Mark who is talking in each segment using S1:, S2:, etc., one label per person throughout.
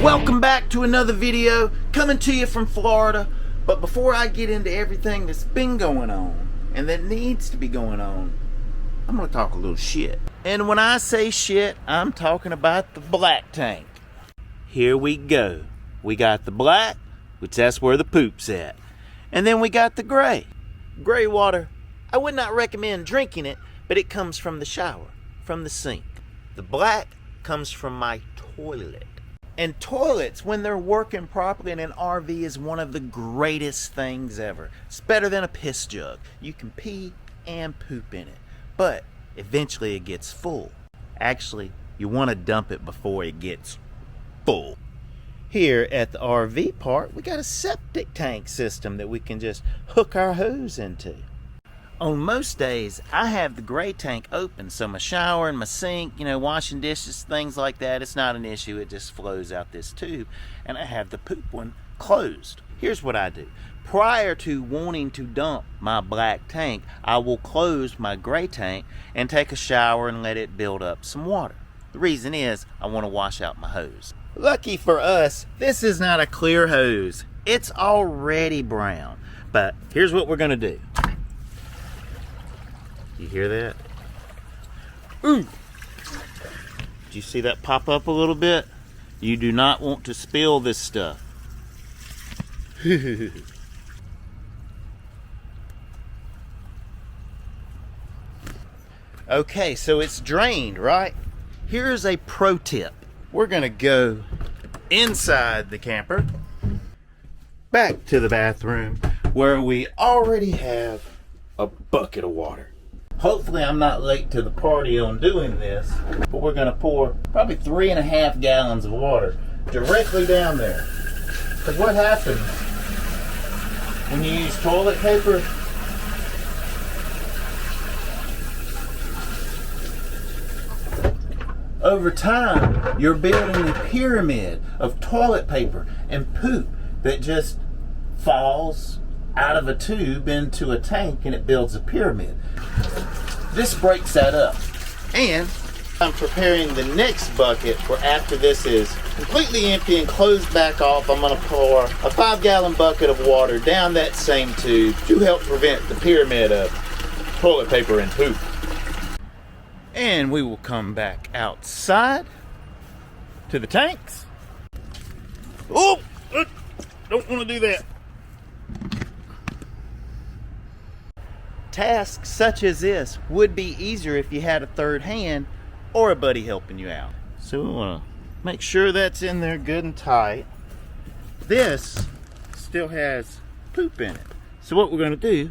S1: Welcome back to another video coming to you from Florida. But before I get into everything that's been going on and that needs to be going on, I'm gonna talk a little shit. And when I say shit, I'm talking about the black tank. Here we go. We got the black, which that's where the poop's at. And then we got the gray. Gray water, I would not recommend drinking it, but it comes from the shower, from the sink. The black comes from my toilet. And toilets, when they're working properly in an RV, is one of the greatest things ever. It's better than a piss jug. You can pee and poop in it, but eventually it gets full. Actually, you want to dump it before it gets full. Here at the RV park, we got a septic tank system that we can just hook our hose into. On most days, I have the gray tank open, so my shower and my sink, washing dishes, things like that, it's not an issue. It just flows out this tube. And I have the poop one closed. Here's what I do. Prior to wanting to dump my black tank, I will close my gray tank and take a shower and let it build up some water. The reason is I want to wash out my hose. Lucky for us, this is not a clear hose. It's already brown. But here's what we're going to do. You hear that? Ooh! Did you see that pop up a little bit? You do not want to spill this stuff. Okay, so it's drained, right? Here's a pro tip. We're gonna go inside the camper, back to the bathroom, where we already have a bucket of water. Hopefully I'm not late to the party on doing this, but we're gonna pour probably 3.5 gallons of water directly down there. Because what happens when you use toilet paper? Over time, you're building a pyramid of toilet paper and poop that just falls out of a tube into a tank, and it builds a pyramid. This breaks that up. And I'm preparing the next bucket for after this is completely empty and closed back off. I'm gonna pour a 5-gallon bucket of water down that same tube to help prevent the pyramid of toilet paper and poop. And we will come back outside to the tanks. Oh, don't want to do that. Tasks such as this would be easier if you had a third hand or a buddy helping you out. So we want to make sure that's in there good and tight. This still has poop in it. So what we're going to do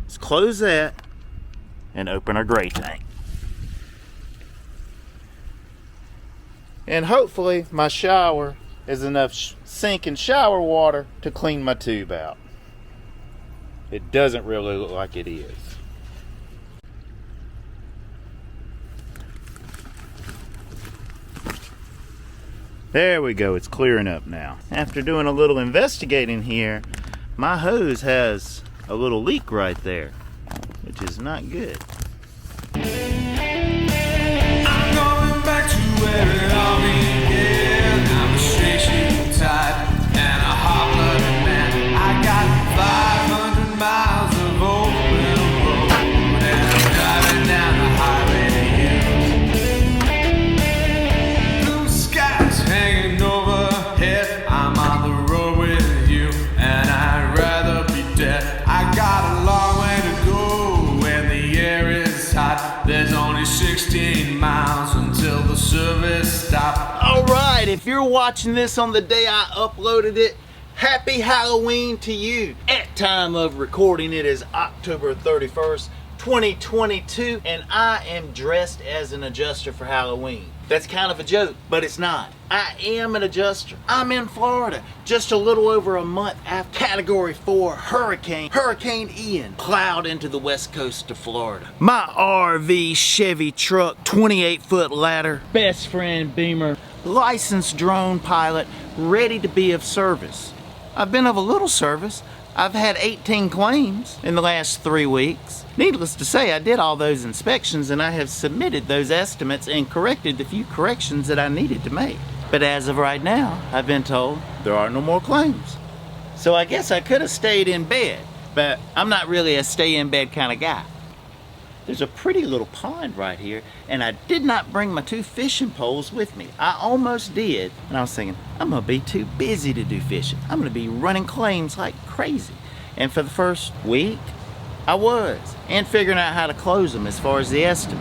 S1: is close that and open our gray tank. And hopefully my shower is enough sink and shower water to clean my tube out. It doesn't really look like it is. There we go, it's clearing up now. After doing a little investigating here, my hose has a little leak right there, which is not good.
S2: I'm going back to where it all began. I'm a straight shooting type and a hot-blooded man. I got 500 miles of open road, and I'm driving down the highway to you. Blue skies hanging overhead. I'm on the road with you, and I'd rather be dead. I got a long way to go when the air is hot. There's only 16 miles until the service stops.
S1: Alright, if you're watching this on the day I uploaded it, happy Halloween to you. At time of recording, it is October 31st, 2022, and I am dressed as an adjuster for Halloween. That's kind of a joke, but it's not. I am an adjuster. I'm in Florida, just a little over a month after Category 4 Hurricane Ian plowed into the west coast of Florida. My RV Chevy truck, 28-foot ladder, best friend Beamer, licensed drone pilot, ready to be of service. I've been of a little service. I've had 18 claims in the last 3 weeks. Needless to say, I did all those inspections and I have submitted those estimates and corrected the few corrections that I needed to make. But as of right now, I've been told there are no more claims. So I guess I could have stayed in bed, but I'm not really a stay in bed kind of guy. There's a pretty little pond right here, and I did not bring my 2 fishing poles with me. I almost did, and I was thinking, I'm gonna be too busy to do fishing. I'm gonna be running claims like crazy. And for the first week, I was, and figuring out how to close them as far as the estimate.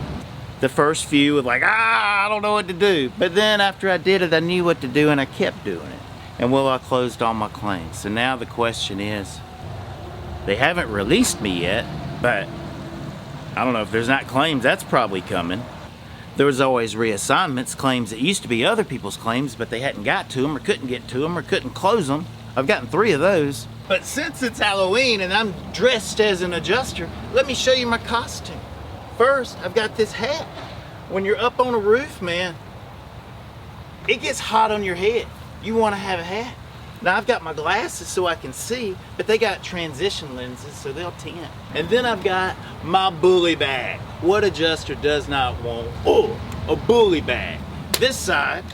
S1: The first few was like, I don't know what to do. But then after I did it, I knew what to do, and I kept doing it. And well, I closed all my claims. So now the question is, they haven't released me yet, but I don't know if there's not claims, that's probably coming. There was always reassignments, claims that used to be other people's claims, but they hadn't got to them or couldn't get to them or couldn't close them. I've gotten 3 of those. But since it's Halloween and I'm dressed as an adjuster, let me show you my costume. First, I've got this hat. When you're up on a roof, man, it gets hot on your head. You want to have a hat. Now I've got my glasses so I can see, but they got transition lenses so they'll tint. And then I've got my bully bag. What adjuster does not want? Oh, a bully bag. This side,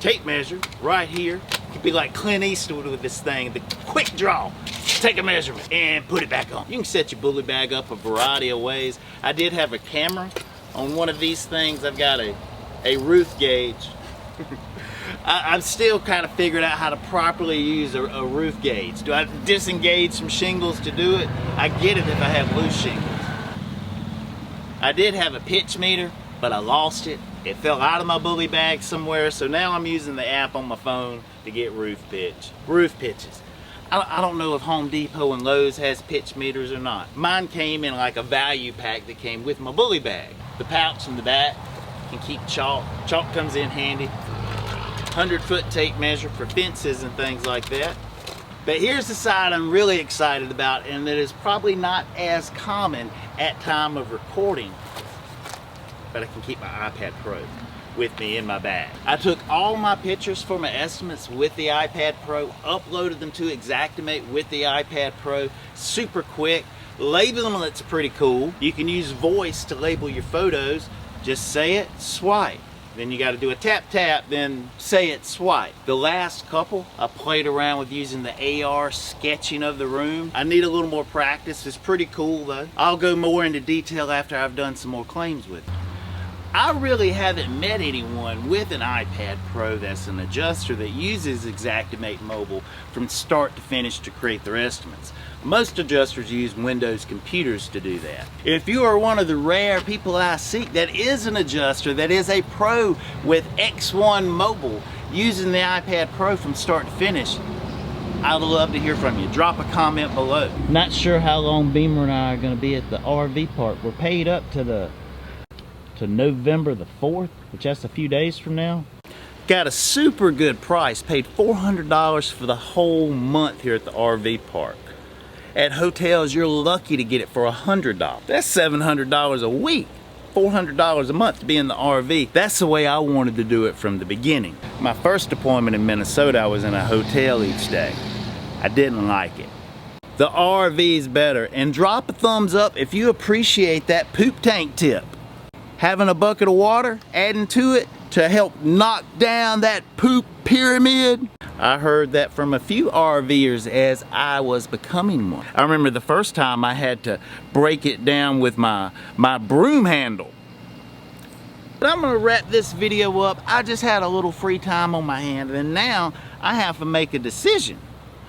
S1: tape measure right here. You could be like Clint Eastwood with this thing, the quick draw. Take a measurement and put it back on. You can set your bully bag up a variety of ways. I did have a camera on one of these things. I've got a roof gauge. I'm still kind of figuring out how to properly use a roof gauge. Do I disengage some shingles to do it? I get it if I have loose shingles. I did have a pitch meter, but I lost it. It fell out of my bully bag somewhere, so now I'm using the app on my phone to get roof pitches. I don't know if Home Depot and Lowe's has pitch meters or not. Mine came in like a value pack that came with my bully bag. The pouch in the back can keep chalk. Chalk comes in handy. 100-foot tape measure for fences and things like that. But here's the side I'm really excited about, and that is probably not as common at time of recording, but I can keep my iPad Pro with me in my bag. I took all my pictures for my estimates with the iPad Pro, uploaded them to Adjsuter with the iPad Pro, super quick. Labeling it's pretty cool. You can use voice to label your photos. Just say it, swipe. Then you got to do a tap, then say it, swipe. The last couple, I played around with using the AR sketching of the room. I need a little more practice. It's pretty cool though. I'll go more into detail after I've done some more claims with it. I really haven't met anyone with an iPad Pro that's an adjuster that uses Adjsuter Mobile from start to finish to create their estimates. Most adjusters use Windows computers to do that. If you are one of the rare people I seek that is an adjuster, that is a pro with X1 Mobile using the iPad Pro from start to finish, I'd love to hear from you. Drop a comment below. Not sure how long Beamer and I are going to be at the RV park. We're paid up to November the 4th, which that's a few days from now. Got a super good price, paid $400 for the whole month here at the RV park. At hotels, you're lucky to get it for $100. That's $700 a week, $400 a month to be in the RV. That's the way I wanted to do it from the beginning. My first deployment in Minnesota, I was in a hotel each day. I didn't like it. The RV is better, and drop a thumbs up if you appreciate that poop tank tip. Having a bucket of water, adding to it to help knock down that poop pyramid. I heard that from a few RVers as I was becoming one. I remember the first time I had to break it down with my broom handle. But I'm gonna wrap this video up. I just had a little free time on my hand, and now I have to make a decision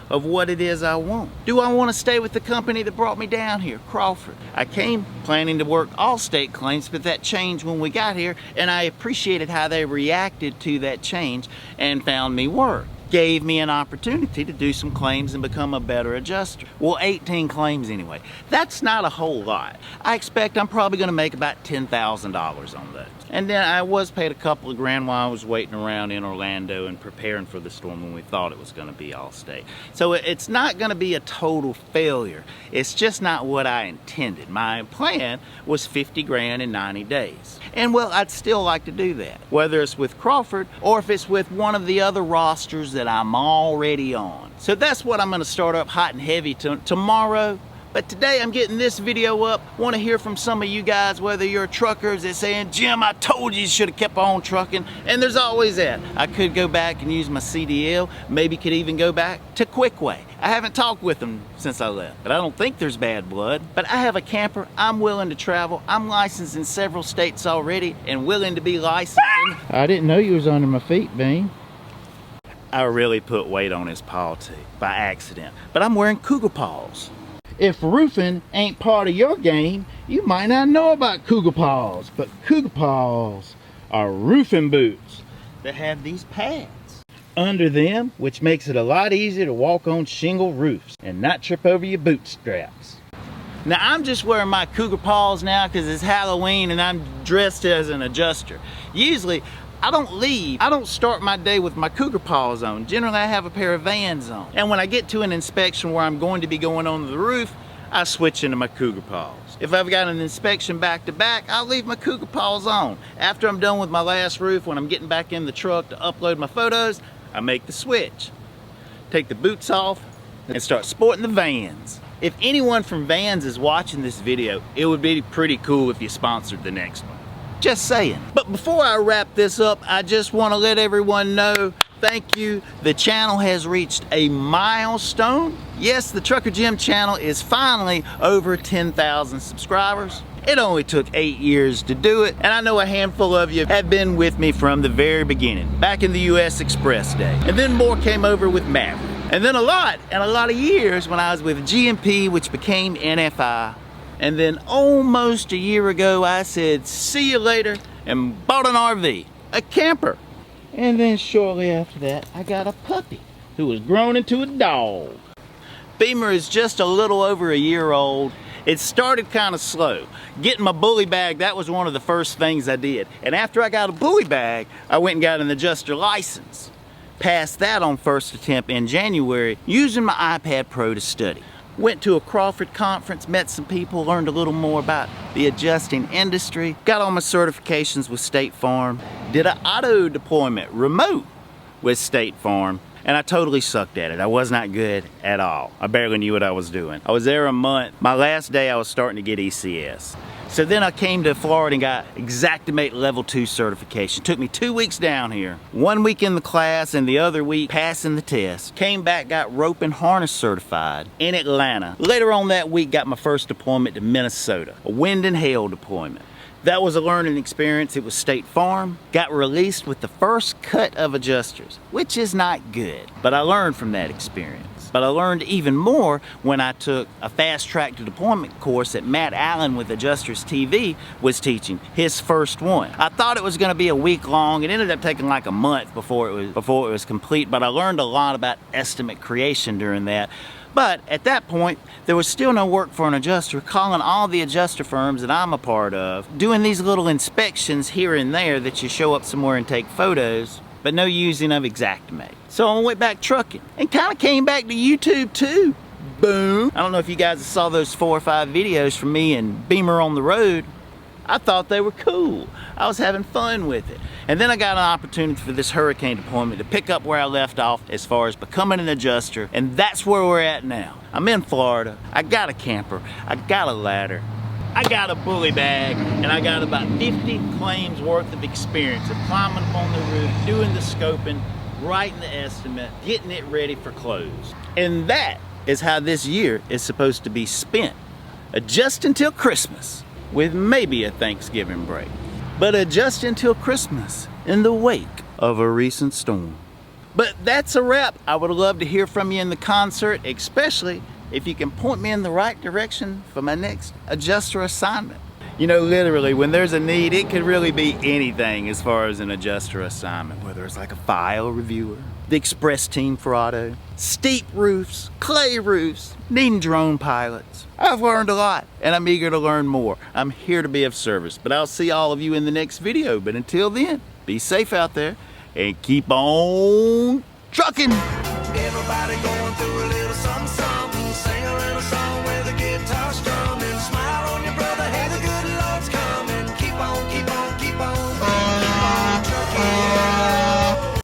S1: of what it is I want. Do I want to stay with the company that brought me down here, Crawford? I came planning to work all state claims, but that changed when we got here, and I appreciated how they reacted to that change and found me work. Gave me an opportunity to do some claims and become a better adjuster. Well, 18 claims anyway. That's not a whole lot. I expect I'm probably gonna make about $10,000 on those. And then I was paid a couple of grand while I was waiting around in Orlando and preparing for the storm when we thought it was gonna be all state. So it's not gonna be a total failure. It's just not what I intended. My plan was 50 grand in 90 days. And well, I'd still like to do that. Whether it's with Crawford or if it's with one of the other rosters that I'm already on. So that's what I'm gonna start up hot and heavy tomorrow. But today I'm getting this video up. Want to hear from some of you guys, whether you're truckers that saying, Jim, I told you should have kept on trucking. And there's always that. I could go back and use my CDL, maybe could even go back to Quickway. I haven't talked with them since I left, but I don't think there's bad blood. But I have a camper, I'm willing to travel. I'm licensed in several states already and willing to be licensed.
S3: I didn't know you was under my feet, Bean.
S1: I really put weight on his paw too, by accident. But I'm wearing cougar paws.
S3: If roofing ain't part of your game, you might not know about cougar paws, but cougar paws are roofing boots that have these pads under them, which makes it a lot easier to walk on shingle roofs and not trip over your bootstraps.
S1: Now I'm just wearing my cougar paws now because it's Halloween and I'm dressed as an adjuster. Usually I don't start my day with my cougar paws on. Generally I have a pair of Vans on. And when I get to an inspection where I'm going to be going on the roof, I switch into my cougar paws. If I've got an inspection back to back, I'll leave my cougar paws on. After I'm done with my last roof, when I'm getting back in the truck to upload my photos, I make the switch. Take the boots off and start sporting the Vans. If anyone from Vans is watching this video, it would be pretty cool if you sponsored the next one. Just saying. But before I wrap this up, I just want to let everyone know, thank you. The channel has reached a milestone. Yes, the Trucker Jim channel is finally over 10,000 subscribers. It only took 8 years to do it, and I know a handful of you have been with me from the very beginning, back in the US Express day. And then more came over with Maverick. And then a lot of years when I was with GMP, which became NFI. And then almost a year ago, I said, see you later, and bought an RV, a camper.
S3: And then shortly after that, I got a puppy who was grown into a dog.
S1: Beamer is just a little over a year old. It started kind of slow. Getting my bully bag, that was one of the first things I did. And after I got a bully bag, I went and got an adjuster license. Passed that on first attempt in January, using my iPad Pro to study. Went to a Crawford conference, met some people, learned a little more about the adjusting industry, got all my certifications with State Farm, did an auto deployment remote with State Farm, and I totally sucked at it. I was not good at all. I barely knew what I was doing. I was there a month. My last day I was starting to get ECS. So then I came to Florida and got Xactimate Level 2 certification. Took me 2 weeks down here. 1 week in the class and the other week passing the test. Came back, got rope and harness certified in Atlanta. Later on that week, got my first deployment to Minnesota, a wind and hail deployment. That was a learning experience. It was State Farm. Got released with the first cut of adjusters, which is not good, but I learned from that experience. But I learned even more when I took a fast track to deployment course that Matt Allen with Adjusters TV was teaching, his first one. I thought it was going to be a week long. It ended up taking like a month before it was complete, but I learned a lot about estimate creation during that. But at that point, there was still no work for an adjuster, calling all the adjuster firms that I'm a part of, doing these little inspections here and there that you show up somewhere and take photos, but no using of Xactimate. So I went back trucking and kind of came back to YouTube too. Boom. I don't know if you guys saw those 4 or 5 videos from me and Beamer on the road. I thought they were cool. I was having fun with it. And then I got an opportunity for this hurricane deployment to pick up where I left off as far as becoming an adjuster, and that's where we're at now. I'm in Florida, I got a camper, I got a ladder, I got a bully bag, and I got about 50 claims worth of experience of climbing up on the roof, doing the scoping, writing the estimate, getting it ready for close. And that is how this year is supposed to be spent. Just until Christmas, with maybe a Thanksgiving break. But just until Christmas in the wake of a recent storm. But that's a wrap. I would love to hear from you in the concert, especially if you can point me in the right direction for my next adjuster assignment. You know, literally, when there's a need, it could really be anything as far as an adjuster assignment, whether it's like a file reviewer, the express team for auto, steep roofs, clay roofs, needing drone pilots. I've learned a lot, and I'm eager to learn more. I'm here to be of service, but I'll see all of you in the next video. But until then, be safe out there, and keep on trucking.
S2: Everybody going through a